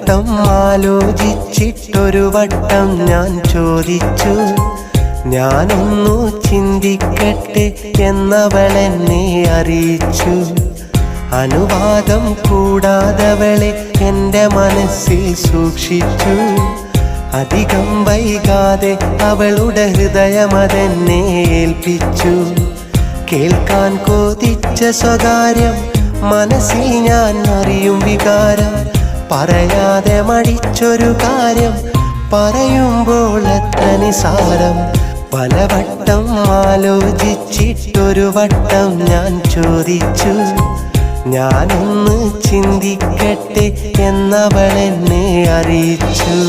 വട്ടം ആലോചിച്ചിട്ടൊരു വട്ടം ഞാൻ ചോദിച്ചു, ഞാനൊന്നു ചിന്തിക്കട്ടെ എന്നവളെന്നെ അറിയിച്ചു. അനുവാദം കൂടാതവളെ എൻ്റെ മനസ്സിൽ സൂക്ഷിച്ചു. അധികം വൈകാതെ അവളുടെ ഹൃദയമതെന്നെ ഏൽപ്പിച്ചു. കേൾക്കാൻ കൊതിച്ച സ്വകാര്യം മനസ്സിൽ ഞാൻ അറിയും വികാരം. പറയാതെ മടിച്ചൊരു കാര്യം പറയുമ്പോൾ എത്ര നിസാരം. പലവട്ടം ആലോചിച്ചിട്ടൊരു വട്ടം ഞാൻ ചോദിച്ചു, ഞാനൊന്ന് ചിന്തിക്കട്ടെ എന്നവളെന്നെ അറിയിച്ചു.